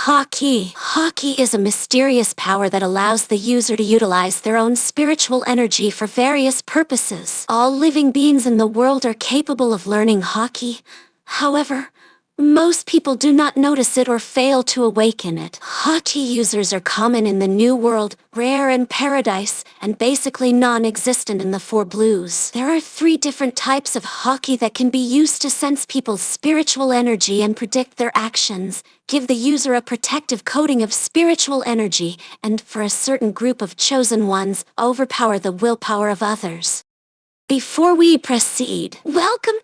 Haki. Haki is a mysterious power that allows the user to utilize their own spiritual energy for various purposes. All living beings in the world are capable of learning Haki. However, most people do not notice it or fail to awaken it. Haki users are common in the New World, rare in Paradise, and basically non-existent in the Four Blues. There are 3 different types of Haki that can be used to sense people's spiritual energy and predict their actions, give the user a protective coating of spiritual energy, and, for a certain group of chosen ones, overpower the willpower of others. Before we proceed, welcome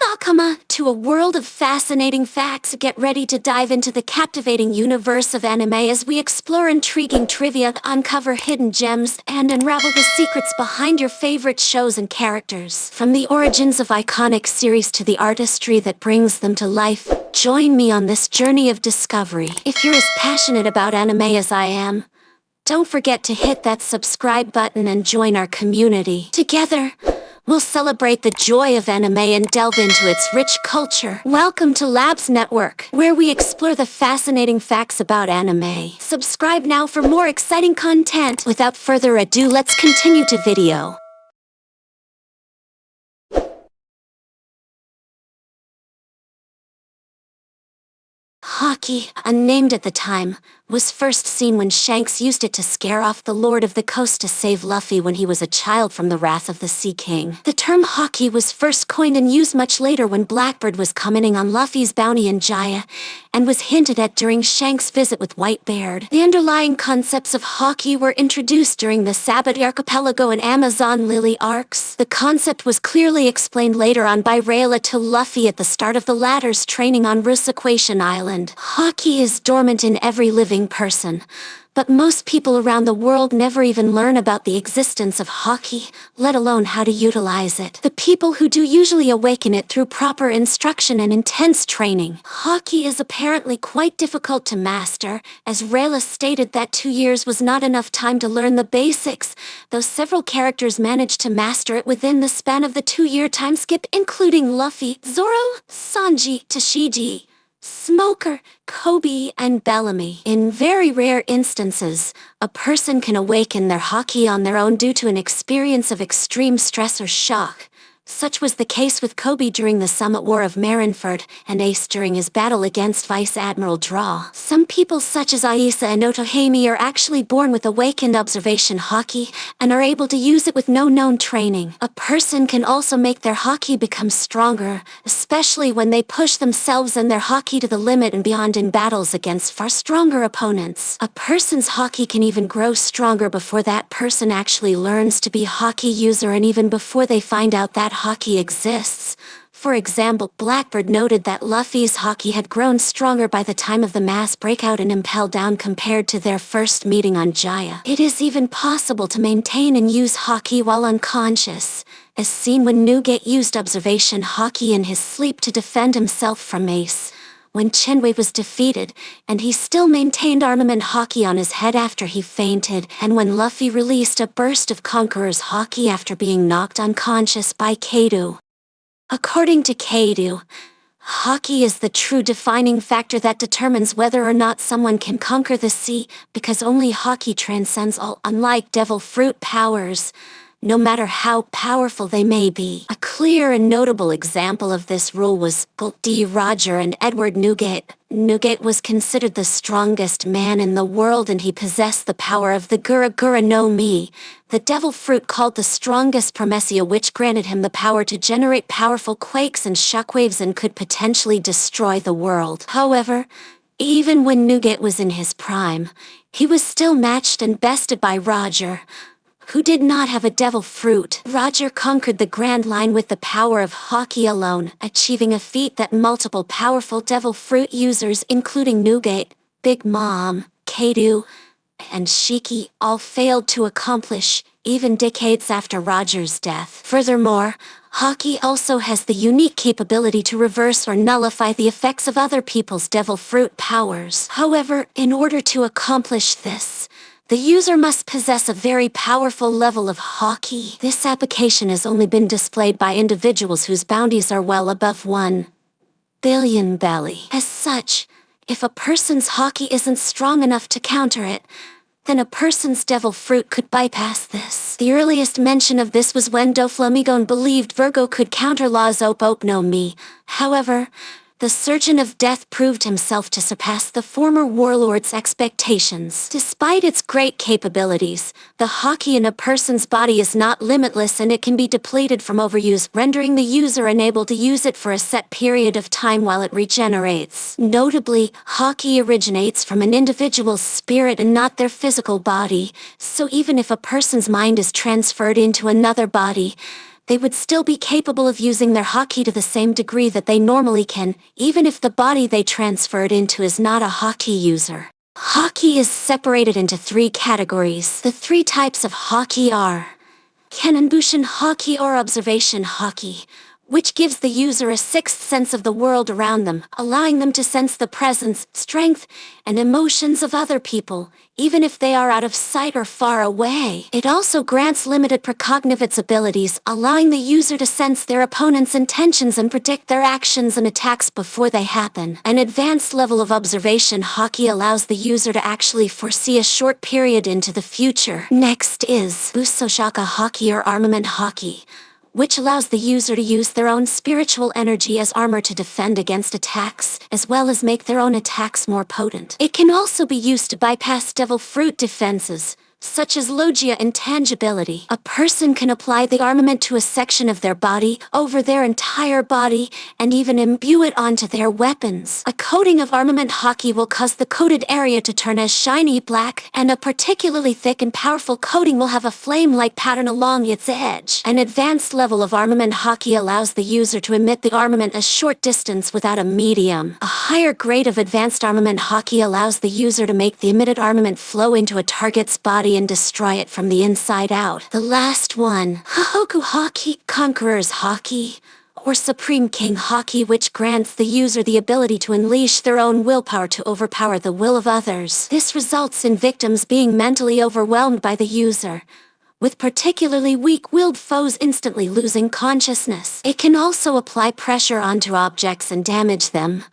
Nakama, to a world of fascinating facts. Get ready to dive into the captivating universe of anime as we explore intriguing trivia, uncover hidden gems, and unravel the secrets behind your favorite shows and characters. From the origins of iconic series to the artistry that brings them to life, join me on this journey of discovery. If you're as passionate about anime as I am, don't forget to hit that subscribe button and join our community. Together, we'll celebrate the joy of anime and delve into its rich culture. Welcome to Labs Network, where we explore the fascinating facts about anime. Subscribe now for more exciting content. Without further ado, let's continue to video. Haki, unnamed at the time, was first seen when Shanks used it to scare off the Lord of the Coast to save Luffy when he was a child from the wrath of the Sea King. The term Haki was first coined and used much later when Blackbeard was commenting on Luffy's bounty in Jaya, and was hinted at during Shanks' visit with Whitebeard. The underlying concepts of Haki were introduced during the Sabbat Archipelago and Amazon Lily arcs. The concept was clearly explained later on by Rayleigh to Luffy at the start of the latter's training on Rusequation Island. Haki is dormant in every living person, but most people around the world never even learn about the existence of Haki, let alone how to utilize it. The people who do usually awaken it through proper instruction and intense training. Haki is apparently quite difficult to master, as Rayleigh stated that 2 years was not enough time to learn the basics, though several characters managed to master it within the span of the 2-year time skip, including Luffy, Zoro, Sanji, Tashigi, Smoker, Kobe, and Bellamy. In very rare instances, a person can awaken their Haki on their own due to an experience of extreme stress or shock. Such was the case with Kobe during the Summit War of Marineford, and Ace during his battle against Vice Admiral Draw. Some people such as Aisa and Otohime are actually born with awakened observation Haki, and are able to use it with no known training. A person can also make their Haki become stronger, especially when they push themselves and their Haki to the limit and beyond in battles against far stronger opponents. A person's Haki can even grow stronger before that person actually learns to be Haki user, and even before they find out that Haki exists. For example, Blackbeard noted that Luffy's Haki had grown stronger by the time of the mass breakout and Impel Down compared to their first meeting on Jaya. It is even possible to maintain and use Haki while unconscious, as seen when Nugate used observation Haki in his sleep to defend himself from Ace, when Chenwei was defeated, and he still maintained armament Haki on his head after he fainted, and when Luffy released a burst of Conqueror's Haki after being knocked unconscious by Kaido. According to Kaido, Haki is the true defining factor that determines whether or not someone can conquer the sea, because only Haki transcends all, unlike devil fruit powers, no matter how powerful they may be. A clear and notable example of this rule was Gold D. Roger and Edward Nugate. Nugate was considered the strongest man in the world, and he possessed the power of the Gura Gura no Mi, the devil fruit called the strongest Promesia, which granted him the power to generate powerful quakes and shockwaves and could potentially destroy the world. However, even when Nugate was in his prime, he was still matched and bested by Roger, who did not have a devil fruit. Roger conquered the Grand Line with the power of Haki alone, achieving a feat that multiple powerful devil fruit users including Nugate, Big Mom, Kaido, and Shiki all failed to accomplish, even decades after Roger's death. Furthermore, Haki also has the unique capability to reverse or nullify the effects of other people's devil fruit powers. However, in order to accomplish this, the user must possess a very powerful level of Haki. This application has only been displayed by individuals whose bounties are well above 1 billion belly. As such, If a person's Haki isn't strong enough to counter it, then a person's devil fruit could bypass this. The earliest mention of this was when Doflamingo believed Virgo could counter La's Op no Mi. However, the Surgeon of Death proved himself to surpass the former warlord's expectations. Despite its great capabilities, the Haki in a person's body is not limitless and it can be depleted from overuse, rendering the user unable to use it for a set period of time while it regenerates. Notably, Haki originates from an individual's spirit and not their physical body, so even if a person's mind is transferred into another body, they would still be capable of using their Haki to the same degree that they normally can, even if the body they transferred into is not a Haki user. Haki is separated into 3 categories. The 3 types of Haki are Kenenbushin Haki or Observation Haki, which gives the user a sixth sense of the world around them, allowing them to sense the presence, strength, and emotions of other people, even if they are out of sight or far away. It also grants limited precognitive abilities, allowing the user to sense their opponent's intentions and predict their actions and attacks before they happen. An advanced level of observation Haki allows the user to actually foresee a short period into the future. Next is Busoshaka Haki or Armament Haki, which allows the user to use their own spiritual energy as armor to defend against attacks, as well as make their own attacks more potent. It can also be used to bypass devil fruit defenses, such as Logia intangibility. A person can apply the armament to a section of their body, over their entire body, and even imbue it onto their weapons. A coating of armament Haki will cause the coated area to turn as shiny black, and a particularly thick and powerful coating will have a flame-like pattern along its edge. An advanced level of armament Haki allows the user to emit the armament a short distance without a medium. A higher grade of advanced armament Haki allows the user to make the emitted armament flow into a target's body and destroy it from the inside out. The last one, Hahoku Haki, Conqueror's Haki, or Supreme King Haki, which grants the user the ability to unleash their own willpower to overpower the will of others. This results in victims being mentally overwhelmed by the user, with particularly weak-willed foes instantly losing consciousness. It can also apply pressure onto objects and damage them.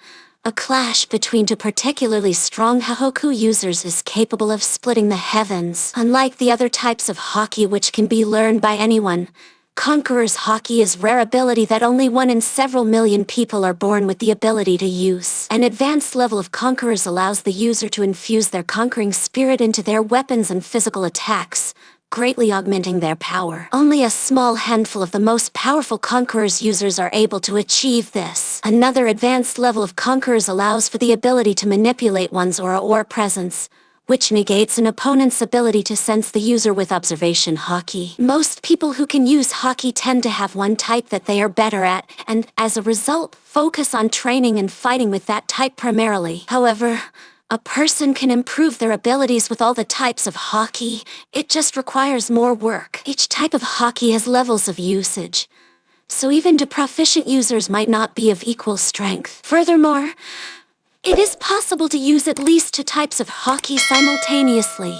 A clash between 2 particularly strong Hahoku users is capable of splitting the heavens. Unlike the other types of Haki which can be learned by anyone, Conqueror's Haki is rare ability that only 1 in several million people are born with the ability to use. An advanced level of Conquerors allows the user to infuse their conquering spirit into their weapons and physical attacks, greatly augmenting their power. Only a small handful of the most powerful Conqueror's users are able to achieve this. Another advanced level of Conquerors allows for the ability to manipulate one's aura or presence, which negates an opponent's ability to sense the user with observation Haki. Most people who can use Haki tend to have one type that they are better at, and, as a result, focus on training and fighting with that type primarily. However, a person can improve their abilities with all the types of Haki. It just requires more work. Each type of Haki has levels of usage, so even proficient users might not be of equal strength. Furthermore, it is possible to use at least 2 types of Haki simultaneously.